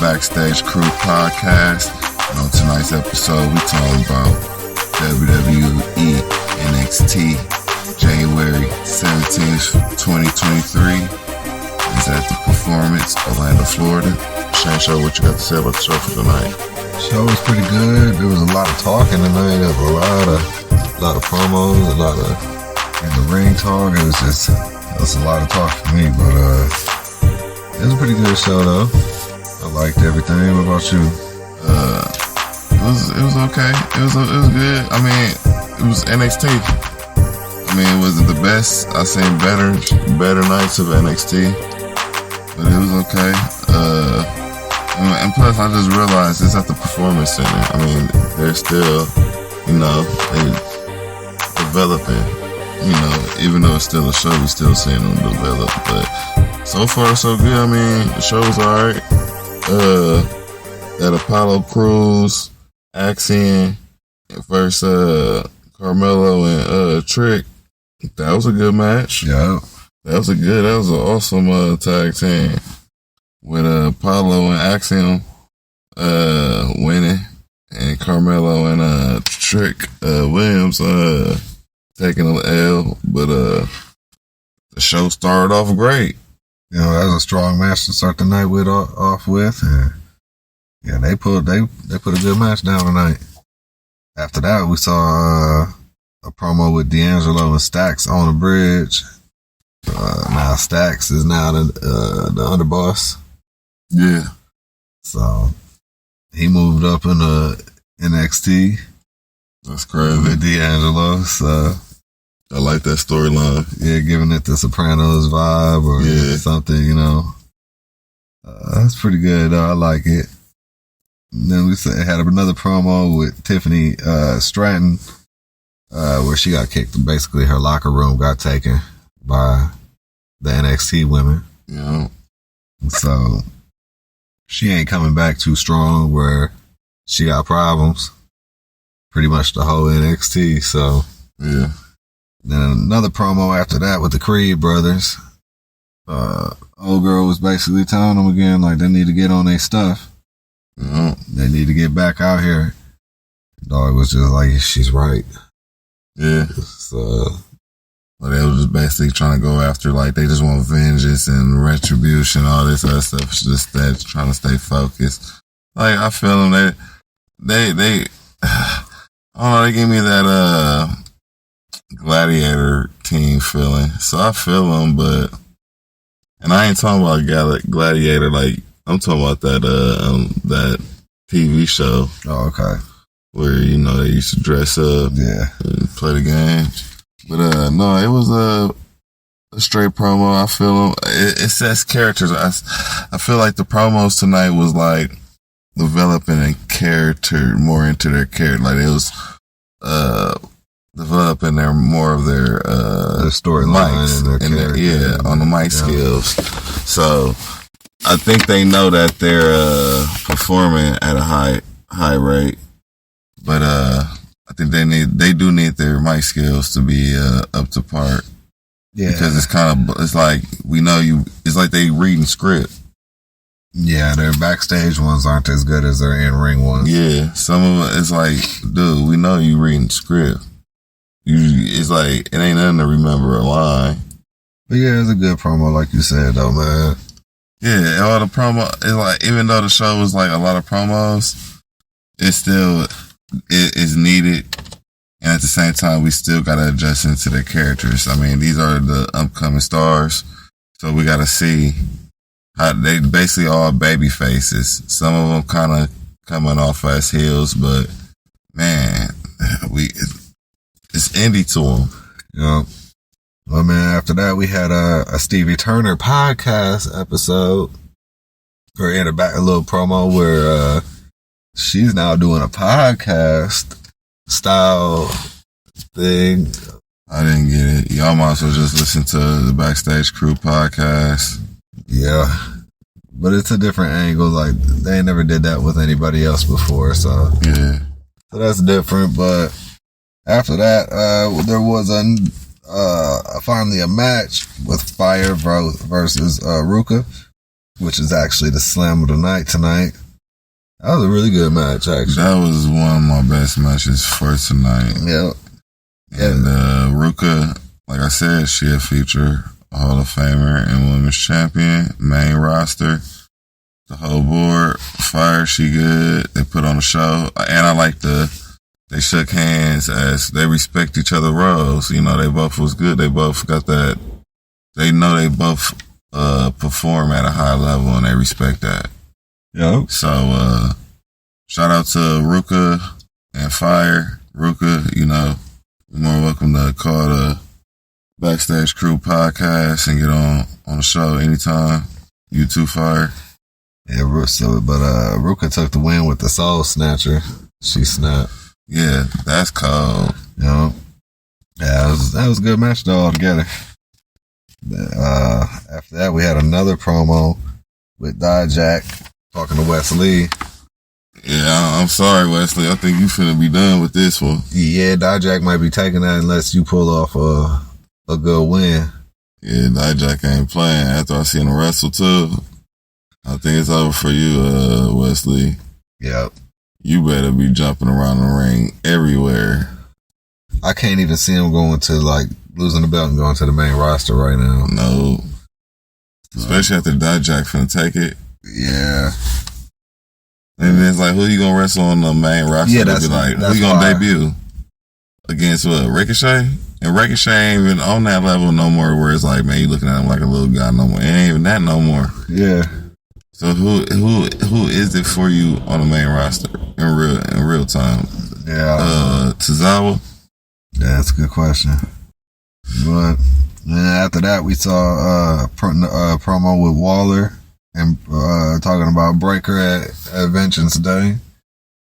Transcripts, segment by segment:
Backstage Krew podcast. And on tonight's episode, we talking about WWE NXT January 17th, 2023. Is at the Performance, Orlando, Florida. Shane Show, what you got to say about the show for tonight? Show was pretty good. There was a lot of talking tonight. There was a lot of promos, a lot of in the ring talk. It was a lot of talk for me, but it was a pretty good show though. I liked everything. What about you? It was okay. It was good. I mean, it was NXT. I mean, it wasn't the best. I seen better nights of NXT, but it was okay. And plus, I just realized it's at the Performance Center. I mean, they're still, they developing. Even though it's still a show, we still seeing them develop. But so far, so good. I mean, the show was alright. That Apollo Crews, Axiom versus Carmelo and Trick. That was a good match. Yeah. That was an awesome tag team. With Apollo and Axiom winning, and Carmelo and Trick Williams taking an L, but the show started off great. That was a strong match to start the night off with. And yeah, they put a good match down tonight. After that, we saw a promo with D'Angelo and Stacks on the bridge. Now Stacks is now the underboss. Yeah. So he moved up in NXT. That's crazy. With D'Angelo. So I like that storyline. Yeah, giving it the Sopranos vibe or something, That's pretty good though. I like it. And then we had another promo with Tiffany Stratton, where she got kicked. Basically, her locker room got taken by the NXT women. Yeah. So she ain't coming back too strong, where she got problems. Pretty much the whole NXT. So yeah. Then another promo after that with the Creed brothers. Old girl was basically telling them again, like, they need to get on their stuff. Yeah. They need to get back out here. Dog was just like, she's right. Yeah. So, but they was just basically trying to go after, like, they just want vengeance and retribution, all this other stuff. It's just that trying to stay focused. Like, I feel them. They I don't know, they give me that Gladiator team feeling. So I feel them, but, and I ain't talking about Gladiator, like, I'm talking about that TV show. Oh, okay. Where, they used to dress up. Yeah. And play the game. But, no, it was a straight promo. I feel them. It says characters. I feel like the promos tonight was like developing a character more into their character. Like it was, developing more of their storyline and their character. On the mic skills. So I think they know that they're performing at a high rate, but I think they do need their mic skills to be up to par. Yeah, because it's like we know you. It's like they reading script. Yeah, their backstage ones aren't as good as their in-ring ones. Yeah, some of it, it's like, dude, we know you reading script. It's like, it ain't nothing to remember a line. But yeah, it's a good promo, like you said, though, man. Yeah, all the promo, it's like, even though the show was like a lot of promos, it is needed. And at the same time, we still got to adjust into their characters. I mean, these are the upcoming stars. So we got to see how they basically all baby faces. Some of them kind of coming off as heels, but man, it's indie to them. Yeah. Well, man, after that, we had a Stevie Turner podcast episode. Or in a little promo where she's now doing a podcast style thing. I didn't get it. Y'all might as well just listen to the Backstage Krew podcast. Yeah. But it's a different angle. Like, they never did that with anybody else before, so. Yeah. So that's different, but after that, there was finally a match with Fyre versus Ruca. which is actually the slam of the night tonight. That was a really good match, actually. That was one of my best matches for tonight. Yep. And Ruca, like I said, she a future Hall of Famer and Women's Champion, main roster. The whole board, Fyre, she good. They put on a show. And I like they shook hands as they respect each other's roles. You know, they both was good. They both got that. They know they both perform at a high level and they respect that. Yep. So, shout out to Ruca and Fyre. Ruca, you know, you're more welcome to call the Backstage Krew podcast and get on the show anytime. You too, Fyre. Yeah, Ruca took the win with the Soul Snatcher. She snapped. Yeah, that's cold. Yep. Yeah, that was a good match though altogether. After that, we had another promo with Dijak talking to Wes Lee. Yeah, I'm sorry, Wesley. I think you finna be done with this one. Yeah, Dijak might be taking that unless you pull off a good win. Yeah, Dijak ain't playing. After I seen him wrestle too, I think it's over for you, Wesley. Yep. You better be jumping around the ring everywhere. I can't even see him going to losing the belt and going to the main roster right now. No. Especially after Dijak finna take it. Yeah. And it's like, who you gonna wrestle on the main roster? Yeah, that's who you gonna debut against? What, Ricochet? And Ricochet ain't even on that level no more. Where it's like, man, you looking at him like a little guy no more. It ain't even that no more. Yeah. So who is it for you on the main roster in real time? Yeah. Tozawa. Yeah, that's a good question. But then after that, we saw a promo with Waller and talking about Breakker at Vengeance Day,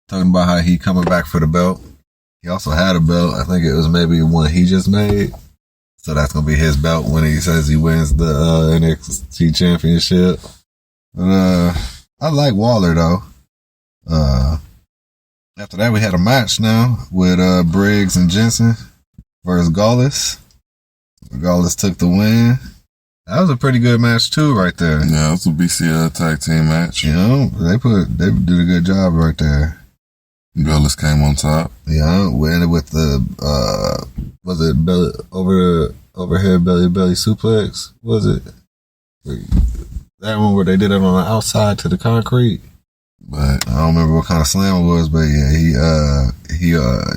talking about how he coming back for the belt. He also had a belt. I think it was maybe one he just made. So that's going to be his belt when he says he wins the NXT Championship. But I like Waller, though. After that, we had a match now with Briggs and Jensen versus Gallus. Gallus took the win. That was a pretty good match, too, right there. Yeah, it was a BCL tag team match. You know, they did a good job right there. Gallus came on top. Yeah, we ended with the was it belly overhead belly suplex? Was it that one where they did it on the outside to the concrete? But I don't remember what kind of slam it was, but yeah, he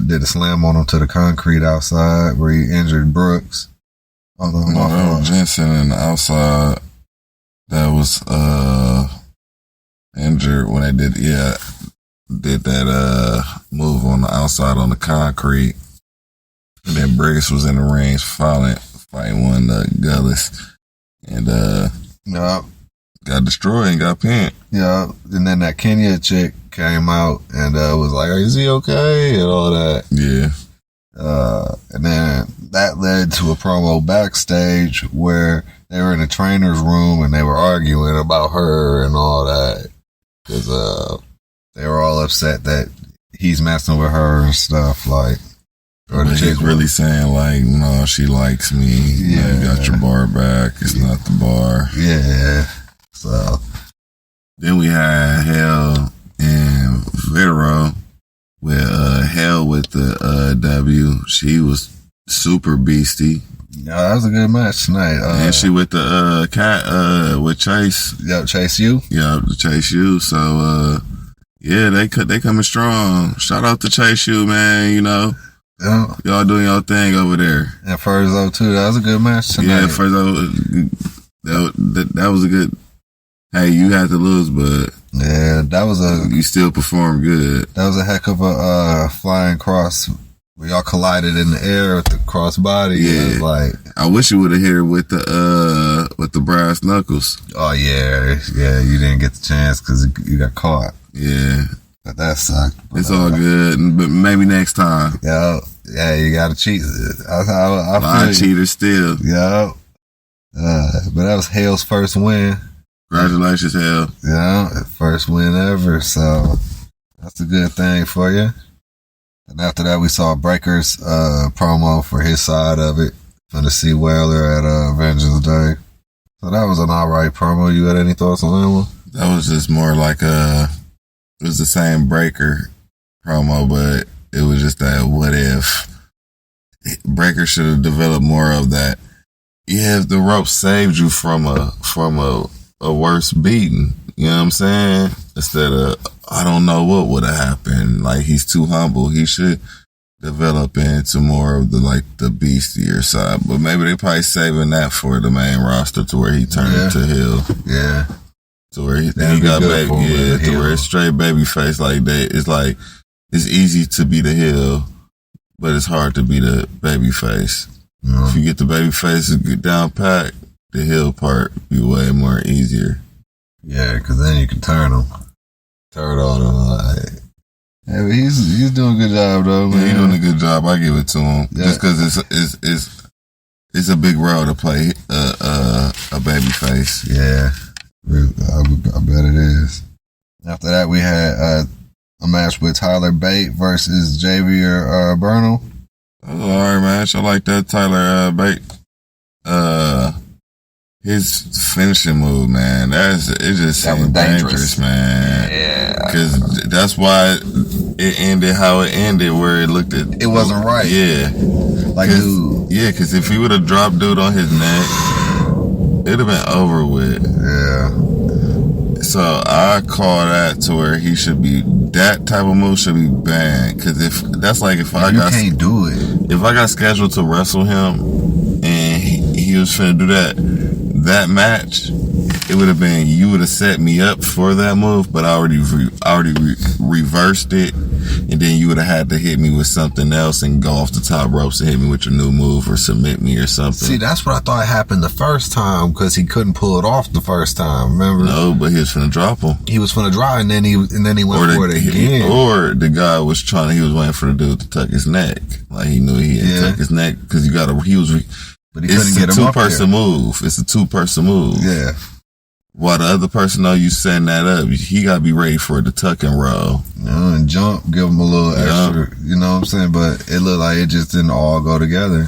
did a slam on him to the concrete outside where he injured Brooks. No, that was Jensen on the outside that was injured when they did that move on the outside on the concrete. And then Briggs was in the ring fighting one Gallus. And got destroyed and got pinned. Yeah, and then that Kenya chick came out and was like, "Is he okay?" and all that. Yeah. And then that led to a promo backstage where they were in the trainer's room and they were arguing about her and all that because they were all upset that he's messing with her and stuff like. Or the chick really saying like, "No, she likes me. Yeah, you got your bar back. It's not the bar." Yeah. So then we had Hell and Feroz with Hell with the W. She was super beastie. Yeah, that was a good match tonight. And she with the cat with Chase. Yep, Chase U. Yeah, Chase U. So yeah, they coming strong. Shout out to Chase U, man. You know. Yeah. Y'all doing y'all thing over there. And Feroz too. That was a good match tonight. Yeah, Feroz, that was a good. Hey, you had to lose, but yeah, you still performed good. That was a heck of a flying cross. We all collided in the air with the cross body. Yeah, like I wish you would have hit her with the brass knuckles. Oh yeah, you didn't get the chance because you got caught. Yeah. But that sucked. It's all good, but maybe next time. Yeah, you got to cheat. I cheater still. Yeah. But that was Hale's first win. Congratulations, Hale. Yeah, first win ever. So that's a good thing for you. And after that, we saw Breakker's promo for his side of it. Going to see Whaler at Vengeance Day. So that was an alright promo. You got any thoughts on that one? That was just more like it was the same Breakker promo, but it was just that what if. Breakker should have developed more of that. Yeah, if the rope saved you from a worse beating, you know what I'm saying? Instead of, I don't know what would have happened. Like, he's too humble. He should develop into more of the beastier side. But maybe they probably saving that for the main roster to where he turned into heel. Yeah. To where he got baby, to where it's straight baby face like that. It's like, it's easy to be the heel, but it's hard to be the baby face. Yeah. If you get the baby face down pat, the heel part be way more easier. Yeah, because then you can turn on him. Like, yeah, but he's doing a good job though, man. Yeah, he's doing a good job. I give it to him. Yeah. Just because it's a big role to play a baby face. Yeah, I bet it is. After that, we had a match with Tyler Bate versus Javier Bernal. That was an alright match. I like that Tyler Bate. His finishing move, man, it just seemed dangerous, man. Yeah, because that's why it ended how it ended, where it looked at it wasn't right. Yeah, like dude. Yeah, because if he would have dropped dude on his neck, it'd have been over with. Yeah. So I call that to where he should be, that type of move should be banned. Because if can't do it. If I got scheduled to wrestle him and he was finna do that match, it would have been, you would have set me up for that move, but I already reversed it, and then you would have had to hit me with something else and go off the top ropes and hit me with your new move or submit me or something. See, that's what I thought happened the first time, because he couldn't pull it off the first time. Remember? No, but he was finna drop him. He was finna drop, and then he went for it again. Or the guy was he was waiting for the dude to tuck his neck, like he knew he had to tuck his neck because But he couldn't get him up there. It's a two-person move. Yeah. While the other person know you setting that up, he got to be ready for the tuck and roll. And jump, give him a little extra, you know what I'm saying? But it looked like it just didn't all go together.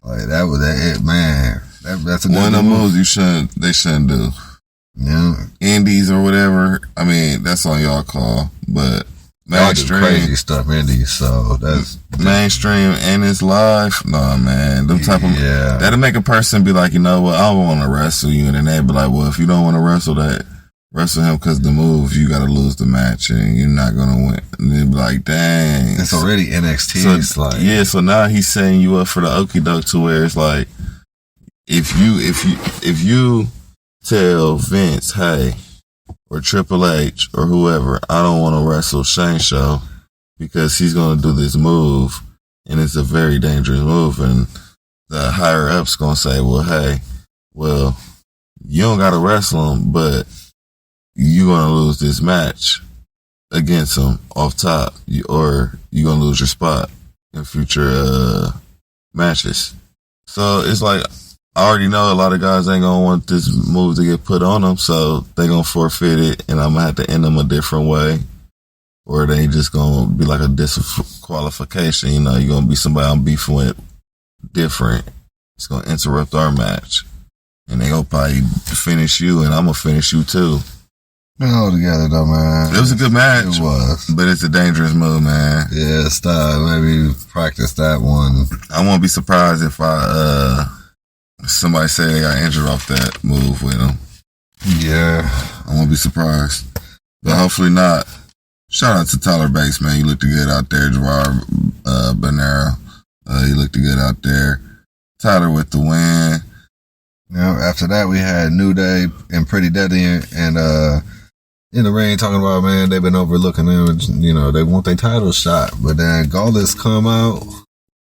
Like, that was it, man. That's a good one of the moves they shouldn't do. Yeah. Indies or whatever, I mean, that's on y'all call. But mainstream, crazy stuff, Indies, so that's mainstream and it's live. No, man, that'll make a person be like, you know what, I don't want to wrestle you, and then they be like, well, if you don't want to wrestle him because the move, you got to lose the match and you're not gonna win. And they be like, dang, it's already NXT. So, it's like, yeah, so now he's setting you up for the okie doke to where it's like, if you tell Vince, hey, or Triple H or whoever, I don't want to wrestle Shane Show because he's going to do this move and it's a very dangerous move, and the higher ups going to say, well, hey, you don't got to wrestle him, but you're going to lose this match against him off top, or you're going to lose your spot in future matches. So it's like, I already know a lot of guys ain't gonna want this move to get put on them, so they gonna forfeit it, and I'm gonna have to end them a different way, or they just gonna be like a disqualification. You know, you're gonna be somebody I'm beefing with different. It's gonna interrupt our match, and they gonna probably finish you, and I'm gonna finish you too. All together though, man. It was a good match. It was, but it's a dangerous move, man. Yeah, stop. Maybe practice that one. I won't be surprised if somebody say they got injured off that move with him. Yeah. I won't be surprised. But hopefully not. Shout out to Tyler Bates, man. You looked good out there. Gerard Bernal. You looked good out there. Tyler with the win. Yeah, after that, we had New Day and Pretty Deadly and in the ring talking about, man, they've been overlooking them. You know, they want their title shot. But then Gallus come out.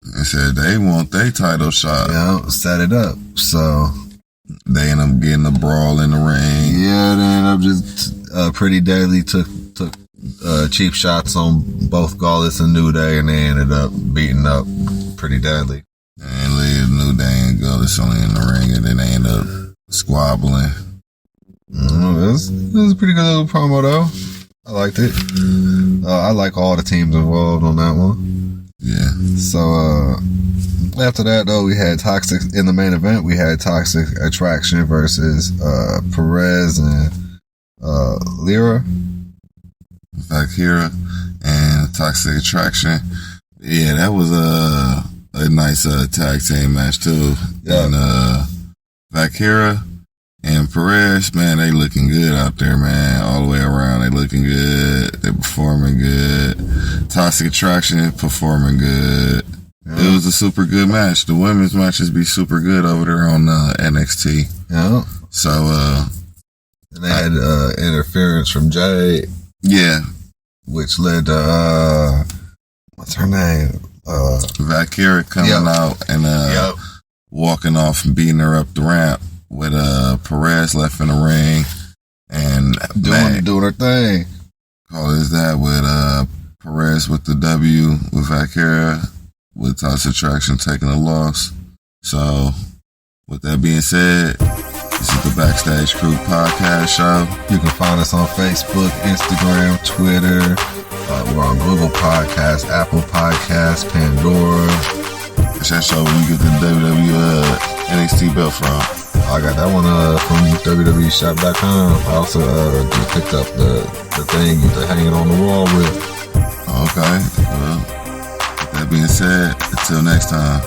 They said they want their title shot. Yeah, set it up. So they end up getting a brawl in the ring. Yeah, they end up just Pretty Deadly took cheap shots on both Gallus and New Day, and they ended up beating up Pretty Deadly. And leave New Day and Gallus only in the ring, and then they end up squabbling. It was a pretty good little promo though. I liked it. I like all the teams involved on that one. Yeah. So After that, though, we had Toxic in the main event. We had Toxic Attraction versus Perez and Lyra. Valkyria and Toxic Attraction. Yeah, that was a nice tag team match too. Yeah. And Valkyria and Perez, man, they looking good out there, man. All the way around, they looking good. They performing good. Toxic Attraction performing good. Yeah. It was a super good match. The women's matches be super good over there on NXT. Yeah. So, and they had interference from Jade. Yeah. Which led to, what's her name? Valkyria coming out and walking off and beating her up the ramp with Perez left in the ring and doing her thing. Call it that with Perez with the W with Valkyria with Toxic Attraction taking a loss. So with that being said, this is the Backstage Krew podcast show. You can find us on Facebook, Instagram, Twitter. We're on Google Podcasts, Apple Podcasts, Pandora. It's that show where you get the WWE NXT belt from. I got that one from WWEshop.com. I also just picked up the thing to hang it on the wall with. Okay. Well, with that being said, until next time.